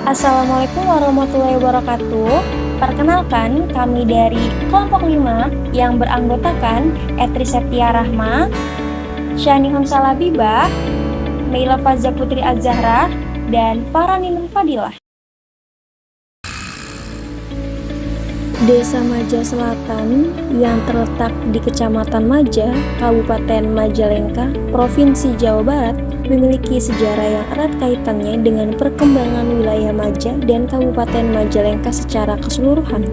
Assalamualaikum warahmatullahi wabarakatuh. Perkenalkan, kami dari kelompok 5 yang beranggotakan Etri Septia Rahma, Syani Hamsalah Bibah, Meila Faza Putri Az-Zahra, dan Farani Nur Fadilah. Desa Maja Selatan yang terletak di Kecamatan Maja, Kabupaten Majalengka, Provinsi Jawa Barat, memiliki sejarah yang erat kaitannya dengan perkembangan wilayah Maja dan Kabupaten Majalengka secara keseluruhan.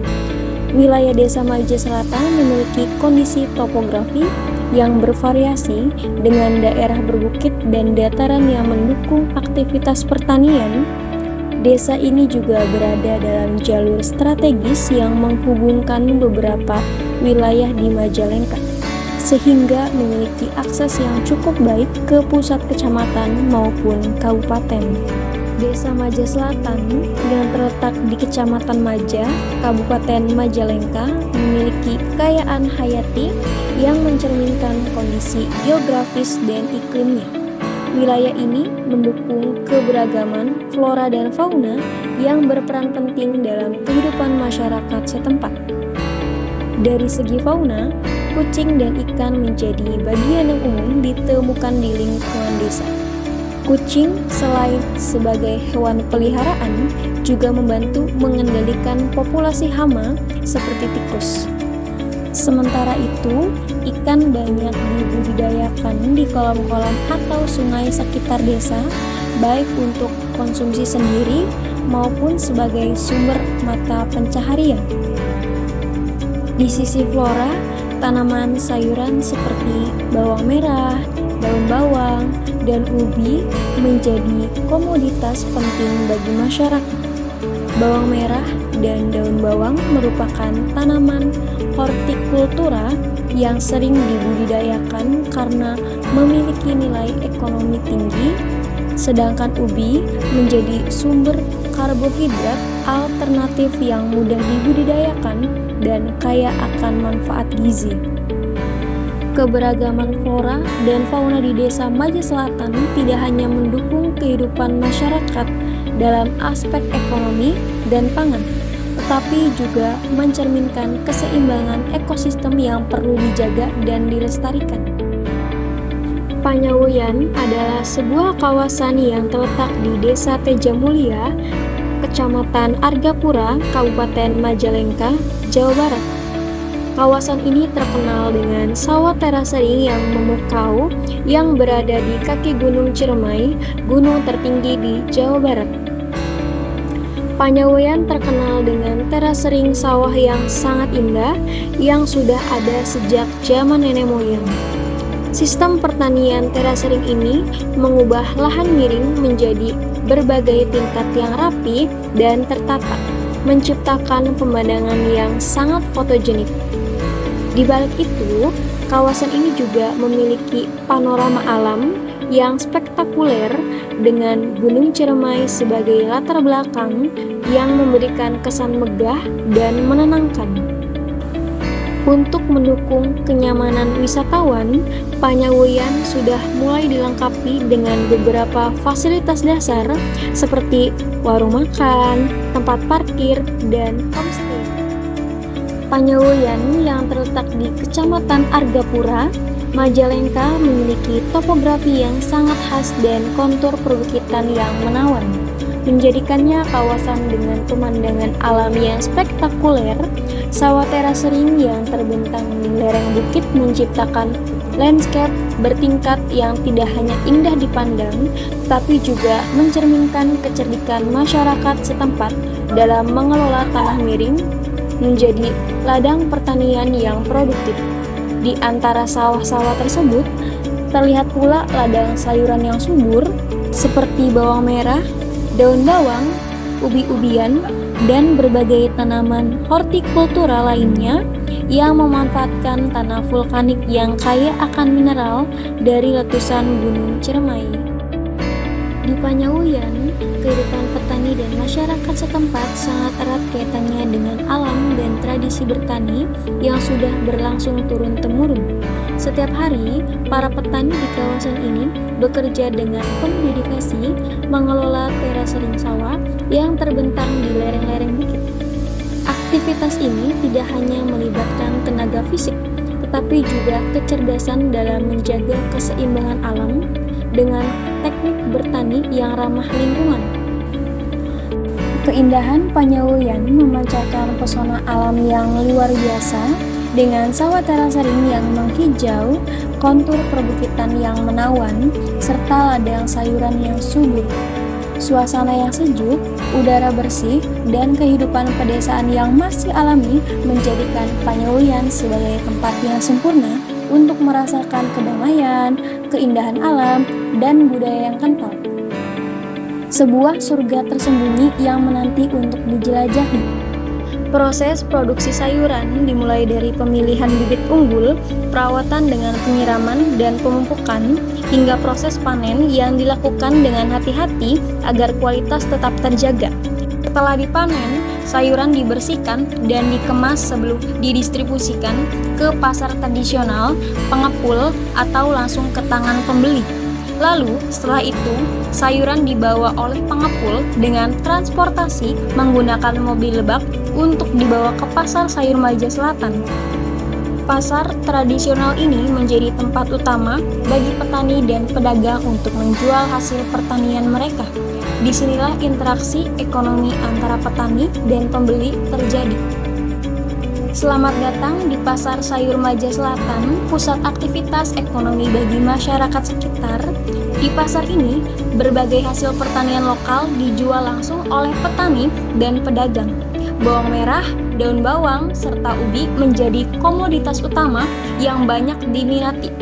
Wilayah Desa Maja Selatan memiliki kondisi topografi yang bervariasi dengan daerah berbukit dan dataran yang mendukung aktivitas pertanian. Desa ini juga berada dalam jalur strategis yang menghubungkan beberapa wilayah di Majalengka, sehingga memiliki akses yang cukup baik ke pusat kecamatan maupun kabupaten. Desa Maja Selatan yang terletak di Kecamatan Maja, Kabupaten Majalengka, memiliki kekayaan hayati yang mencerminkan kondisi geografis dan iklimnya. Wilayah ini mendukung keberagaman flora dan fauna yang berperan penting dalam kehidupan masyarakat setempat. Dari segi fauna, kucing dan ikan menjadi bagian yang umum ditemukan di lingkungan desa. Kucing selain sebagai hewan peliharaan juga membantu mengendalikan populasi hama seperti tikus. Sementara itu, ikan banyak dibudidayakan di kolam-kolam atau sungai sekitar desa, baik untuk konsumsi sendiri maupun sebagai sumber mata pencaharian. Di sisi flora, tanaman sayuran seperti bawang merah, daun bawang, dan ubi menjadi komoditas penting bagi masyarakat. Bawang merah dan daun bawang merupakan tanaman hortikultura yang sering dibudidayakan karena memiliki nilai ekonomi tinggi, sedangkan ubi menjadi sumber karbohidrat alternatif yang mudah dibudidayakan dan kaya akan manfaat gizi. Keberagaman flora dan fauna di Desa Maja Selatan tidak hanya mendukung kehidupan masyarakat dalam aspek ekonomi dan pangan, tetapi juga mencerminkan keseimbangan ekosistem yang perlu dijaga dan dilestarikan. Panyawoyan adalah sebuah kawasan yang terletak di Desa Tejamulia, Kecamatan Argapura, Kabupaten Majalengka, Jawa Barat. Kawasan ini terkenal dengan sawah terasering yang memukau yang berada di kaki Gunung Ciremai, gunung tertinggi di Jawa Barat. Panyawoyan terkenal dengan terasering sawah yang sangat indah yang sudah ada sejak zaman nenek moyang. Sistem pertanian terasering ini mengubah lahan miring menjadi berbagai tingkat yang rapi dan tertata, menciptakan pemandangan yang sangat fotogenik. Di balik itu, kawasan ini juga memiliki panorama alam yang spektakuler dengan Gunung Ciremai sebagai latar belakang yang memberikan kesan megah dan menenangkan. Untuk mendukung kenyamanan wisatawan, Panyawoyan sudah mulai dilengkapi dengan beberapa fasilitas dasar seperti warung makan, tempat parkir, dan homestay. Panyawoyan yang terletak di Kecamatan Argapura, Majalengka memiliki topografi yang sangat khas dan kontur perbukitan yang menawan, menjadikannya kawasan dengan pemandangan alam yang spektakuler. Sawah terasering yang terbentang di lereng bukit menciptakan landscape bertingkat yang tidak hanya indah dipandang, tapi juga mencerminkan kecerdikan masyarakat setempat dalam mengelola tanah miring menjadi ladang pertanian yang produktif. Di antara sawah-sawah tersebut, terlihat pula ladang sayuran yang subur seperti bawang merah, daun bawang, ubi-ubian, dan berbagai tanaman hortikultura lainnya yang memanfaatkan tanah vulkanik yang kaya akan mineral dari letusan Gunung Ciremai. Di Panyawoyan, kehidupan petani dan masyarakat masyarakat setempat sangat erat kaitannya dengan alam dan tradisi bertani yang sudah berlangsung turun-temurun. Setiap hari, para petani di kawasan ini bekerja dengan penuh dedikasi mengelola terasering sawah yang terbentang di lereng-lereng bukit. Aktivitas ini tidak hanya melibatkan tenaga fisik, tetapi juga kecerdasan dalam menjaga keseimbangan alam dengan teknik bertani yang ramah lingkungan. Keindahan Panyaluyan memancarkan pesona alam yang luar biasa dengan sawah terasering yang menghijau, kontur perbukitan yang menawan, serta ladang sayuran yang subur. Suasana yang sejuk, udara bersih, dan kehidupan pedesaan yang masih alami menjadikan Panyaluyan sebagai tempat yang sempurna untuk merasakan kedamaian, keindahan alam, dan budaya yang kental. Sebuah surga tersembunyi yang menanti untuk dijelajahi. Proses produksi sayuran dimulai dari pemilihan bibit unggul, perawatan dengan penyiraman dan pemupukan, hingga proses panen yang dilakukan dengan hati-hati agar kualitas tetap terjaga. Setelah dipanen, sayuran dibersihkan dan dikemas sebelum didistribusikan ke pasar tradisional, pengepul, atau langsung ke tangan pembeli. Lalu, setelah itu, sayuran dibawa oleh pengepul dengan transportasi menggunakan mobil lebak untuk dibawa ke pasar sayur Maja Selatan. Pasar tradisional ini menjadi tempat utama bagi petani dan pedagang untuk menjual hasil pertanian mereka. Disinilah interaksi ekonomi antara petani dan pembeli terjadi. Selamat datang di Pasar Sayur Maja Selatan, pusat aktivitas ekonomi bagi masyarakat sekitar. Di pasar ini, berbagai hasil pertanian lokal dijual langsung oleh petani dan pedagang. Bawang merah, daun bawang, serta ubi menjadi komoditas utama yang banyak diminati.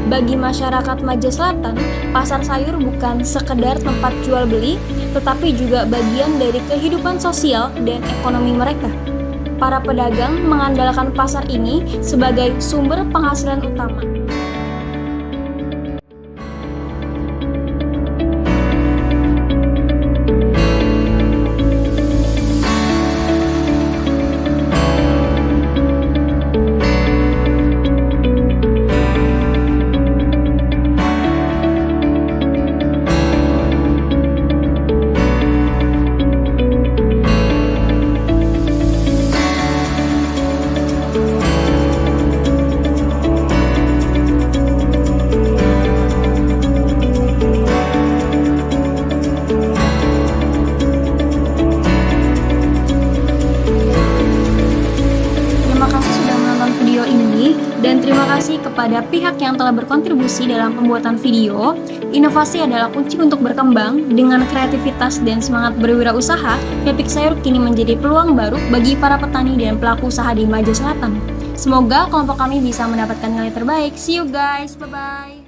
Bagi masyarakat Maja Selatan, pasar sayur bukan sekedar tempat jual beli, tetapi juga bagian dari kehidupan sosial dan ekonomi mereka. Para pedagang mengandalkan pasar ini sebagai sumber penghasilan utama. Dan terima kasih kepada pihak yang telah berkontribusi dalam pembuatan video. Inovasi adalah kunci untuk berkembang. Dengan kreativitas dan semangat berwirausaha, Pepik Sayur kini menjadi peluang baru bagi para petani dan pelaku usaha di Maja Selatan. Semoga kelompok kami bisa mendapatkan nilai terbaik. See you guys, bye-bye.